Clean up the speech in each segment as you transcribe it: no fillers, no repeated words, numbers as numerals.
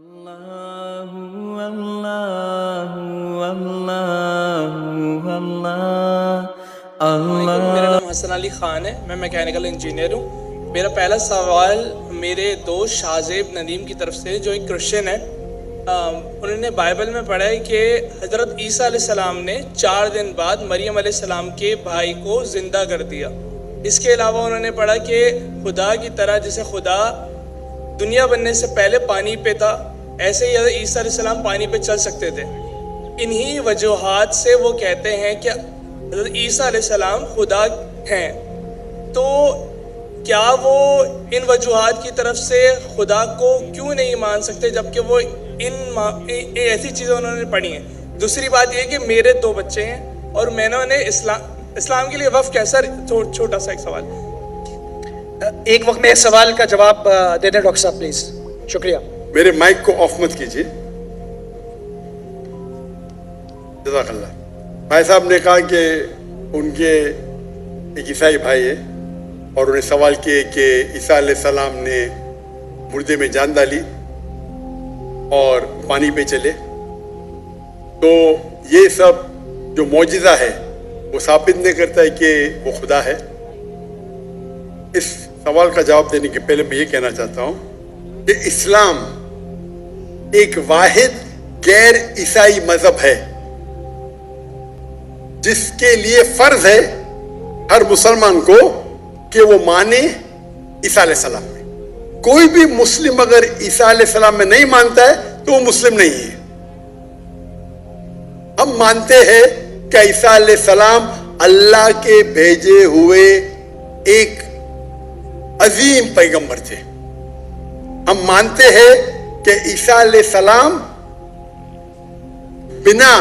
اللہ اللہ اللہ اللہ اللہ۔ میرا نام حسن علی خان ہے، میں میکینیکل انجینئر ہوں۔ میرا پہلا سوال میرے دوست شاہزیب ندیم کی طرف سے، جو ایک کرسچن ہے۔ انہوں نے بائبل میں پڑھا ہے کہ حضرت عیسیٰ علیہ السلام نے 4 دن بعد مریم علیہ السلام کے بھائی کو زندہ کر دیا۔ اس کے علاوہ انہوں نے پڑھا کہ خدا کی طرح جیسے خدا دنیا بننے سے پہلے پانی پہ تھا، ایسے ہی حضرت عیسیٰ علیہ السلام پانی پہ چل سکتے تھے۔ انہی وجوہات سے وہ کہتے ہیں کہ حضرت عیسیٰ علیہ السلام خدا ہیں۔ تو کیا وہ ان وجوہات کی طرف سے خدا کو کیوں نہیں مان سکتے، جبکہ وہ ایسی چیزیں انہوں نے پڑھی ہیں؟ دوسری بات یہ کہ میرے 2 بچے ہیں اور میں نے انہیں اسلام کے لیے وقف کیا؟ سر چھوٹا سا ایک سوال، ایک وقت میں ایک سوال کا جواب دے دیں ڈاکٹر صاحب پلیز، شکریہ۔ میرے مائک کو آف مت کیجیے، جزاک اللہ۔ بھائی صاحب نے کہا کہ ان کے ایک عیسائی بھائی ہے اور انہیں سوال کیے کہ عیسیٰ علیہ السلام نے مردے میں جان ڈالی اور پانی پہ چلے، تو یہ سب جو معجزہ ہے وہ ثابت نہیں کرتا ہے کہ وہ خدا ہے۔ اس سوال کا جواب دینے کے پہلے میں یہ کہنا چاہتا ہوں کہ اسلام ایک واحد غیر عیسائی مذہب ہے جس کے لیے فرض ہے ہر مسلمان کو کہ وہ مانے عیسیٰ علیہ السلام میں۔ کوئی بھی مسلم اگر عیسیٰ علیہ السلام میں نہیں مانتا ہے تو وہ مسلم نہیں ہے۔ ہم مانتے ہیں کہ عیسیٰ علیہ السلام اللہ کے بھیجے ہوئے ایک عظیم پیغمبر تھے۔ ہم مانتے ہیں کہ عیسیٰ علیہ السلام بنا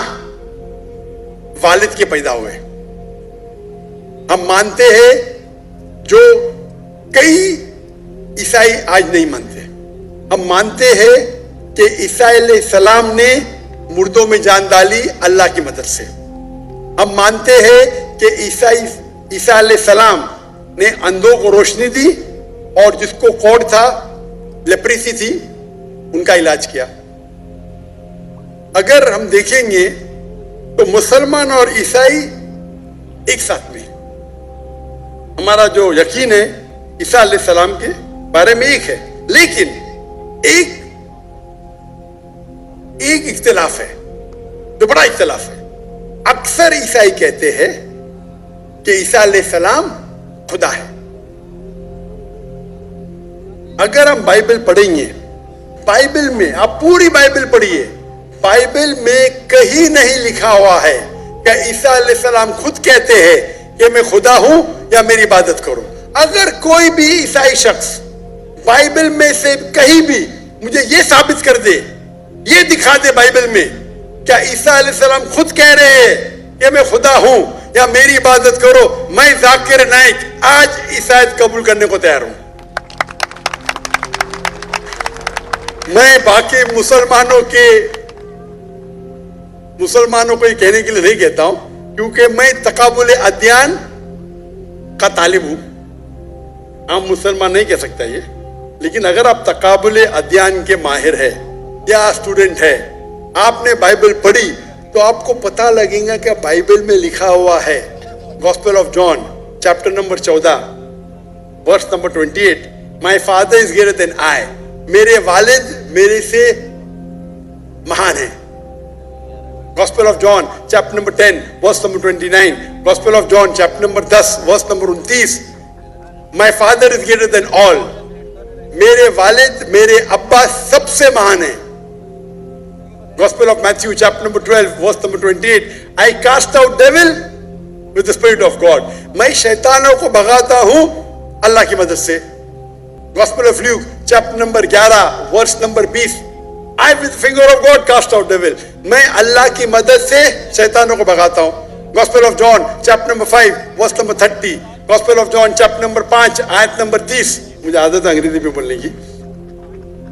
والد کے پیدا ہوئے۔ ہم مانتے ہیں جو کئی عیسائی آج نہیں مانتے۔ ہم مانتے ہیں کہ عیسیٰ علیہ السلام نے مردوں میں جان ڈالی اللہ کی مدد سے۔ ہم مانتے ہیں کہ عیسیٰ علیہ السلام نے اندھوں کو روشنی دی اور جس کو کوڑ تھا، لیپریسی تھی، ان کا علاج کیا۔ اگر ہم دیکھیں گے تو مسلمان اور عیسائی ایک ساتھ میں، ہمارا جو یقین ہے عیسیٰ علیہ السلام کے بارے میں ایک ہے، لیکن ایک اختلاف ہے جو بڑا اختلاف ہے۔ اکثر عیسائی کہتے ہیں کہ عیسیٰ علیہ السلام خدا ہے۔ اگر ہم بائبل پڑھیں گے، بائبل میں آپ پوری بائبل پڑھیے، بائبل میں کہیں نہیں لکھا ہوا ہے کہ عیسیٰ علیہ السلام خود کہتے ہیں کہ میں خدا ہوں یا میری عبادت کرو۔ اگر کوئی بھی عیسائی شخص بائبل میں سے کہیں بھی مجھے یہ ثابت کر دے، یہ دکھا دے بائبل میں کیا عیسیٰ علیہ السلام خود کہہ رہے ہیں کہ میں خدا ہوں یا میری عبادت کرو، میں ذاکر نائک آج عیسائیت قبول کرنے کو تیار ہوں۔ میں باقی مسلمانوں کو یہ کہنے کے لیے نہیں کہتا ہوں، کیونکہ میں تقابل ادیان کا طالب ہوں۔ عام مسلمان نہیں کہہ سکتا یہ، لیکن اگر آپ تقابل ادیان کے ماہر ہے یا اسٹوڈنٹ ہے، آپ نے بائبل پڑھی تو آپ کو پتہ لگے گا کہ بائبل میں لکھا ہوا ہے، gospel of John chapter number 14 verse number 28، my father is greater than I, میرے والد میرے سے مہان ہیں۔ Gospel of John chapter number 10 verse number 29، gospel of John chapter number 10 verse number 29، my father is greater than all, میرے والد میرے ابا سب سے مہان ہیں۔ Gospel of Matthew chapter number 12 verse number 28، I cast out devil with the spirit of God، میں شیطانوں کو بھگاتا ہوں اللہ کی مدد سے۔ Gospel of Luke chapter number 11 verse number 20، I with the finger of God cast out devil، میں اللہ کی مدد سے شیطانوں کو بھگاتا ہوں۔ Gospel of John chapter number 5 verse number 30، gospel of John chapter number 5 آیت نمبر 30، مجھے عادت ہے انگریزی میں بولنے کی۔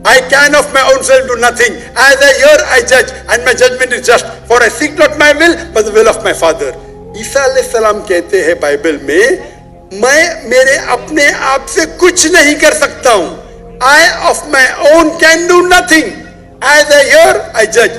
I can of my own self do nothing. As I hear, I judge, and my judgment is just. For I seek not my will, but the will of my Father. عیسیٰ علیہ السلام کہتے ہیں بائبل میں، میں میرے اپنے آپ سے کچھ نہیں کر سکتا ہوں. I of my own can do nothing. As I hear, I judge.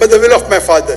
but the will of my Father.